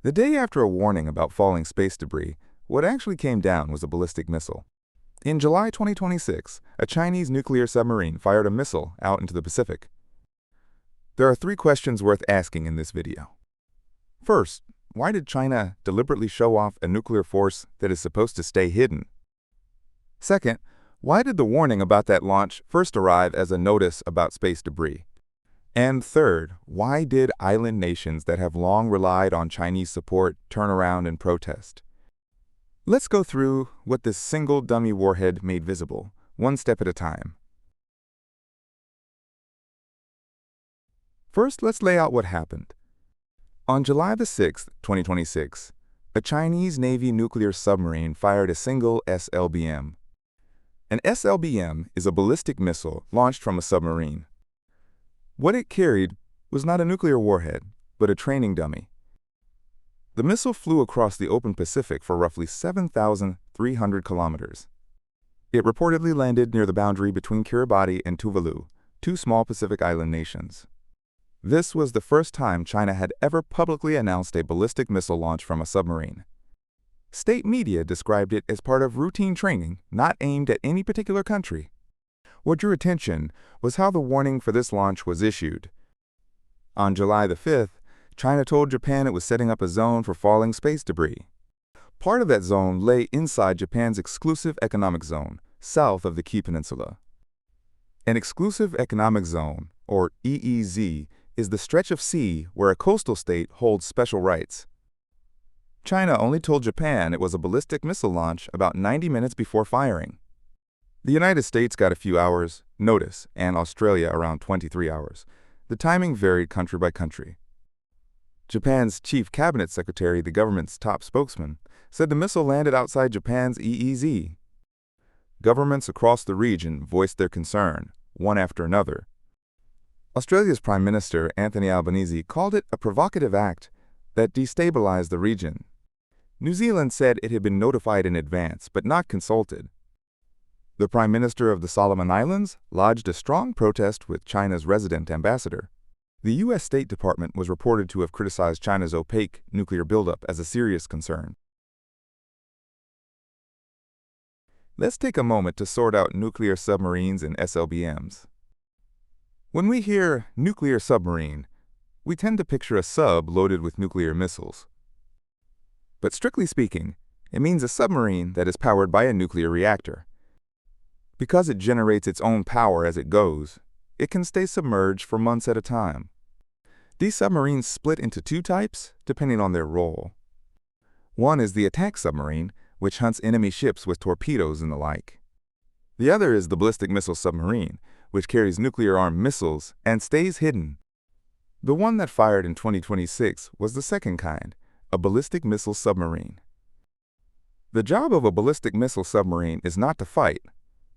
The day after a warning about falling space debris, what actually came down was a ballistic missile. In July 2026, a Chinese nuclear submarine fired a missile out into the Pacific. There are 3 questions worth asking in this video. First, why did China deliberately show off a nuclear force that is supposed to stay hidden? Second, why did the warning about that launch first arrive as a notice about space debris? And third, why did island nations that have long relied on Chinese support turn around and protest? Let's go through what this single dummy warhead made visible, one step at a time. First, let's lay out what happened. On July 6, 2026, a Chinese Navy nuclear submarine fired a single SLBM. An SLBM is a ballistic missile launched from a submarine. What it carried was not a nuclear warhead, but a training dummy. The missile flew across the open Pacific for roughly 7,300 kilometers. It reportedly landed near the boundary between Kiribati and Tuvalu, 2 small Pacific island nations. This was the first time China had ever publicly announced a ballistic missile launch from a submarine. State media described it as part of routine training, not aimed at any particular country. What drew attention was how the warning for this launch was issued. On July 5th, China told Japan it was setting up a zone for falling space debris. Part of that zone lay inside Japan's exclusive economic zone, south of the Kii Peninsula. An exclusive economic zone, or EEZ, is the stretch of sea where a coastal state holds special rights. China only told Japan it was a ballistic missile launch about 90 minutes before firing. The United States got a few hours' notice, and Australia around 23 hours. The timing varied country by country. Japan's chief cabinet secretary, the government's top spokesman, said the missile landed outside Japan's EEZ. Governments across the region voiced their concern, one after another. Australia's Prime Minister, Anthony Albanese, called it a provocative act that destabilized the region. New Zealand said it had been notified in advance, but not consulted. The Prime Minister of the Solomon Islands lodged a strong protest with China's resident ambassador. The U.S. State Department was reported to have criticized China's opaque nuclear buildup as a serious concern. Let's take a moment to sort out nuclear submarines and SLBMs. When we hear nuclear submarine, we tend to picture a sub loaded with nuclear missiles. But strictly speaking, it means a submarine that is powered by a nuclear reactor. Because it generates its own power as it goes, it can stay submerged for months at a time. These submarines split into 2 types, depending on their role. One is the attack submarine, which hunts enemy ships with torpedoes and the like. The other is the ballistic missile submarine, which carries nuclear-armed missiles and stays hidden. The one that fired in 2026 was the second kind, a ballistic missile submarine. The job of a ballistic missile submarine is not to fight,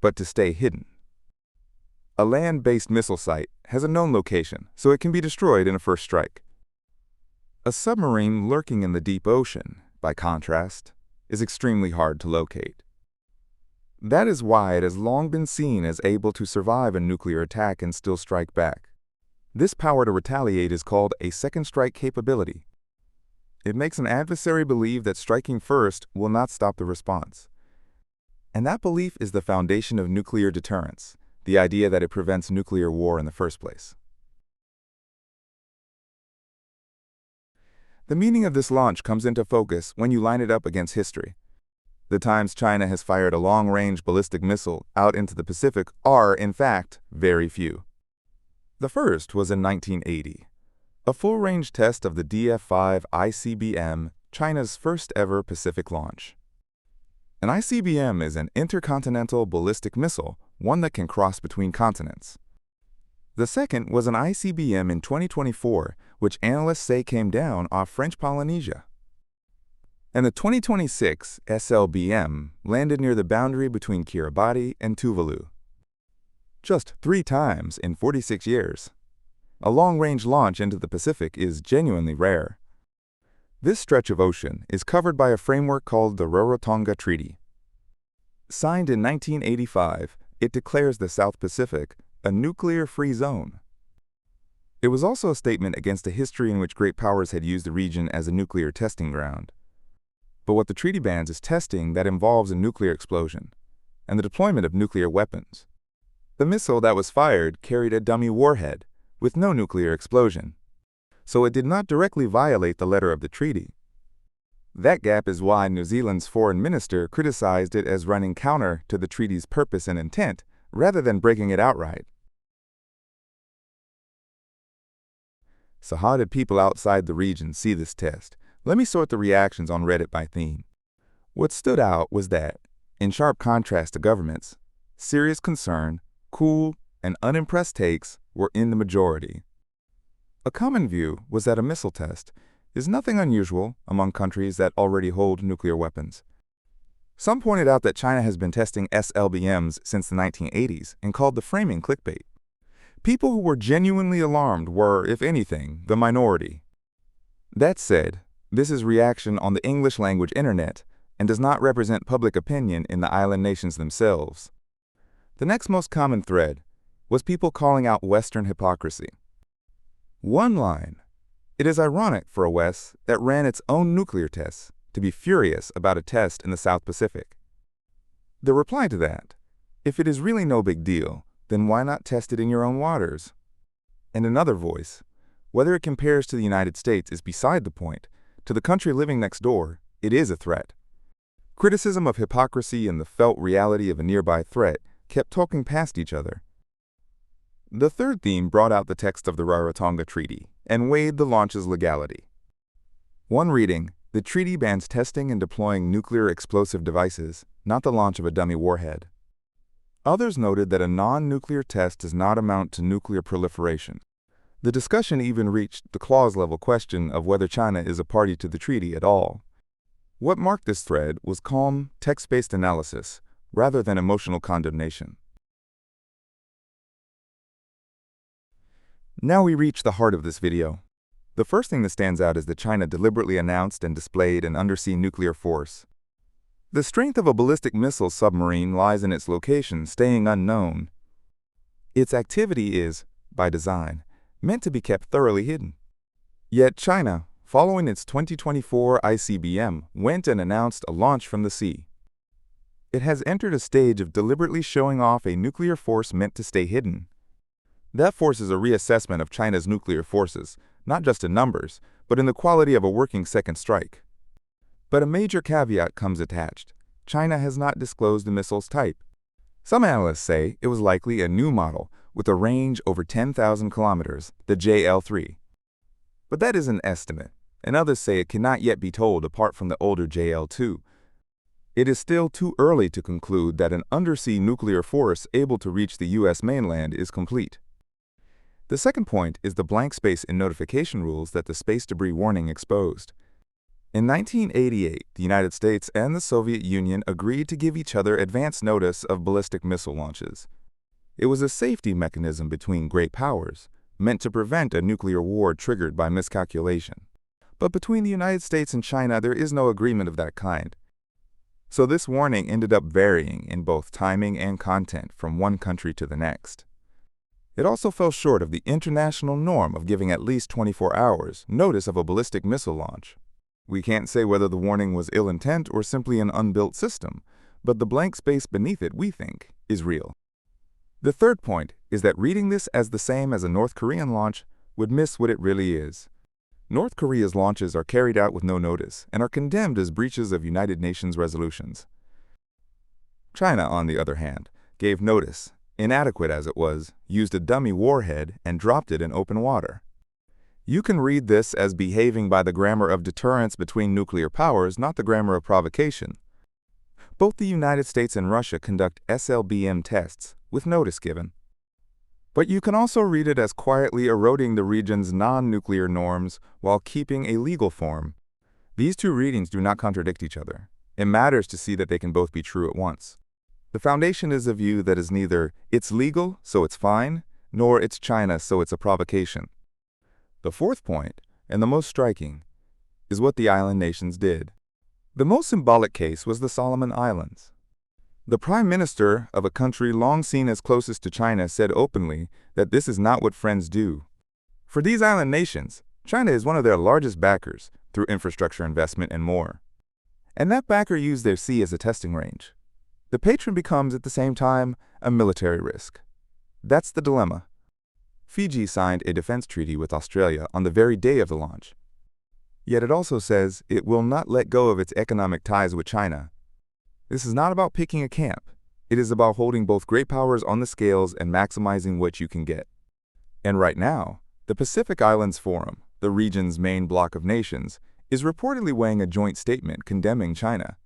but to stay hidden. A land-based missile site has a known location, so it can be destroyed in a first strike. A submarine lurking in the deep ocean, by contrast, is extremely hard to locate. That is why it has long been seen as able to survive a nuclear attack and still strike back. This power to retaliate is called a second strike capability. It makes an adversary believe that striking first will not stop the response. And that belief is the foundation of nuclear deterrence, the idea that it prevents nuclear war in the first place. The meaning of this launch comes into focus when you line it up against history. The times China has fired a long-range ballistic missile out into the Pacific are, in fact, very few. The first was in 1980, a full-range test of the DF-5 ICBM, China's first-ever Pacific launch. An ICBM is an intercontinental ballistic missile, one that can cross between continents. The second was an ICBM in 2024, which analysts say came down off French Polynesia. And the 2026 SLBM landed near the boundary between Kiribati and Tuvalu. Just 3 times in 46 years. A long-range launch into the Pacific is genuinely rare. This stretch of ocean is covered by a framework called the Rarotonga Treaty. Signed in 1985, it declares the South Pacific a nuclear-free zone. It was also a statement against a history in which great powers had used the region as a nuclear testing ground. But what the treaty bans is testing that involves a nuclear explosion and the deployment of nuclear weapons. The missile that was fired carried a dummy warhead with no nuclear explosion, so it did not directly violate the letter of the treaty. That gap is why New Zealand's foreign minister criticized it as running counter to the treaty's purpose and intent, rather than breaking it outright. So how did people outside the region see this test? Let me sort the reactions on Reddit by theme. What stood out was that, in sharp contrast to governments, serious concern, cool, and unimpressed takes were in the majority. A common view was that a missile test is nothing unusual among countries that already hold nuclear weapons. Some pointed out that China has been testing SLBMs since the 1980s and called the framing clickbait. People who were genuinely alarmed were, if anything, the minority. That said, this is reaction on the English-language internet and does not represent public opinion in the island nations themselves. The next most common thread was people calling out Western hypocrisy. One line: "It is ironic for a West that ran its own nuclear tests to be furious about a test in the South Pacific." The reply to that: if it is really no big deal, then why not test it in your own waters? And another voice: whether it compares to the United States is beside the point. To the country living next door, it is a threat. Criticism of hypocrisy and the felt reality of a nearby threat kept talking past each other. The third theme brought out the text of the Rarotonga Treaty and weighed the launch's legality. One reading: the treaty bans testing and deploying nuclear explosive devices, not the launch of a dummy warhead. Others noted that a non-nuclear test does not amount to nuclear proliferation. The discussion even reached the clause-level question of whether China is a party to the treaty at all. What marked this thread was calm, text-based analysis, rather than emotional condemnation. Now we reach the heart of this video. The first thing that stands out is that China deliberately announced and displayed an undersea nuclear force. The strength of a ballistic missile submarine lies in its location staying unknown. Its activity is, by design, meant to be kept thoroughly hidden. Yet China, following its 2024 ICBM, went and announced a launch from the sea. It has entered a stage of deliberately showing off a nuclear force meant to stay hidden. That forces a reassessment of China's nuclear forces, not just in numbers, but in the quality of a working second strike. But a major caveat comes attached. China has not disclosed the missile's type. Some analysts say it was likely a new model with a range over 10,000 kilometers, the JL-3. But that is an estimate, and others say it cannot yet be told apart from the older JL-2. It is still too early to conclude that an undersea nuclear force able to reach the U.S. mainland is complete. The second point is the blank space in notification rules that the space debris warning exposed. In 1988, the United States and the Soviet Union agreed to give each other advance notice of ballistic missile launches. It was a safety mechanism between great powers, meant to prevent a nuclear war triggered by miscalculation. But between the United States and China, there is no agreement of that kind. So this warning ended up varying in both timing and content from one country to the next. It also fell short of the international norm of giving at least 24 hours notice of a ballistic missile launch. We can't say whether the warning was ill intent or simply an unbuilt system, but the blank space beneath it, we think, is real. The third point is that reading this as the same as a North Korean launch would miss what it really is. North Korea's launches are carried out with no notice and are condemned as breaches of United Nations resolutions. China, on the other hand, gave notice, inadequate as it was, used a dummy warhead, and dropped it in open water. You can read this as behaving by the grammar of deterrence between nuclear powers, not the grammar of provocation. Both the United States and Russia conduct SLBM tests, with notice given. But you can also read it as quietly eroding the region's non-nuclear norms while keeping a legal form. These two readings do not contradict each other. It matters to see that they can both be true at once. The foundation is a view that is neither "it's legal, so it's fine," nor "it's China, so it's a provocation." The fourth point, and the most striking, is what the island nations did. The most symbolic case was the Solomon Islands. The prime minister of a country long seen as closest to China said openly that this is not what friends do. For these island nations, China is one of their largest backers through infrastructure investment and more. And that backer used their sea as a testing range. The patron becomes, at the same time, a military risk. That's the dilemma. Fiji signed a defense treaty with Australia on the very day of the launch. Yet it also says it will not let go of its economic ties with China. This is not about picking a camp. It is about holding both great powers on the scales and maximizing what you can get. And right now, the Pacific Islands Forum, the region's main bloc of nations, is reportedly weighing a joint statement condemning China.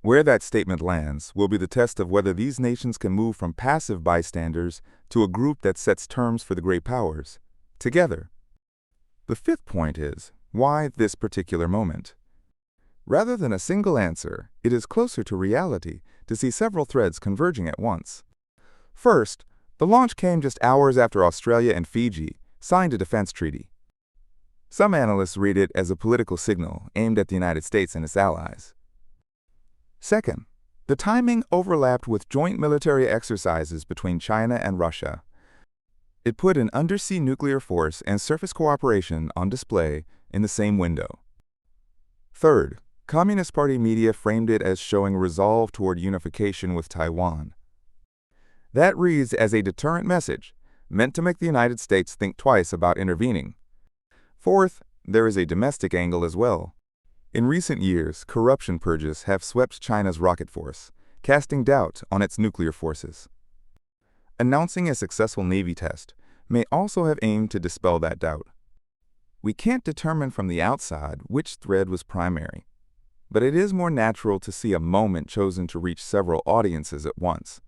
Where that statement lands will be the test of whether these nations can move from passive bystanders to a group that sets terms for the great powers, together. The fifth point is, why this particular moment? Rather than a single answer, it is closer to reality to see several threads converging at once. First, the launch came just hours after Australia and Fiji signed a defense treaty. Some analysts read it as a political signal aimed at the United States and its allies. Second, the timing overlapped with joint military exercises between China and Russia. It put an undersea nuclear force and surface cooperation on display in the same window. Third, Communist Party media framed it as showing resolve toward unification with Taiwan. That reads as a deterrent message, meant to make the United States think twice about intervening. Fourth, there is a domestic angle as well. In recent years, corruption purges have swept China's rocket force, casting doubt on its nuclear forces. Announcing a successful Navy test may also have aimed to dispel that doubt. We can't determine from the outside which thread was primary, but it is more natural to see a moment chosen to reach several audiences at once.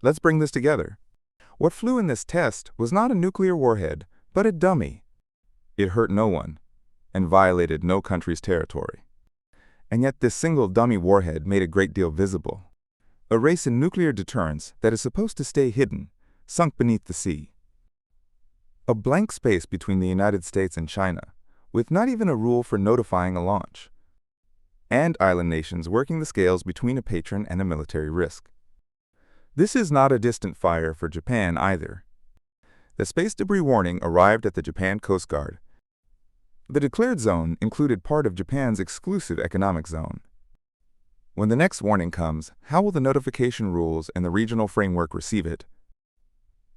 Let's bring this together. What flew in this test was not a nuclear warhead, but a dummy. It hurt no one and violated no country's territory. And yet this single dummy warhead made a great deal visible. A race in nuclear deterrence that is supposed to stay hidden, sunk beneath the sea. A blank space between the United States and China, with not even a rule for notifying a launch. And island nations working the scales between a patron and a military risk. This is not a distant fire for Japan either. The space debris warning arrived at the Japan Coast Guard. The declared zone included part of Japan's exclusive economic zone. When the next warning comes, how will the notification rules and the regional framework receive it?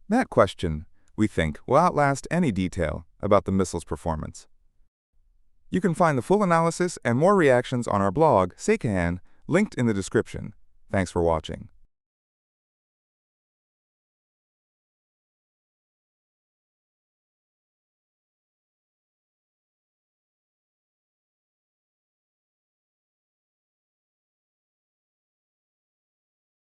That question, we think, will outlast any detail about the missile's performance. You can find the full analysis and more reactions on our blog, Seikahan, linked in the description. Thanks for watching.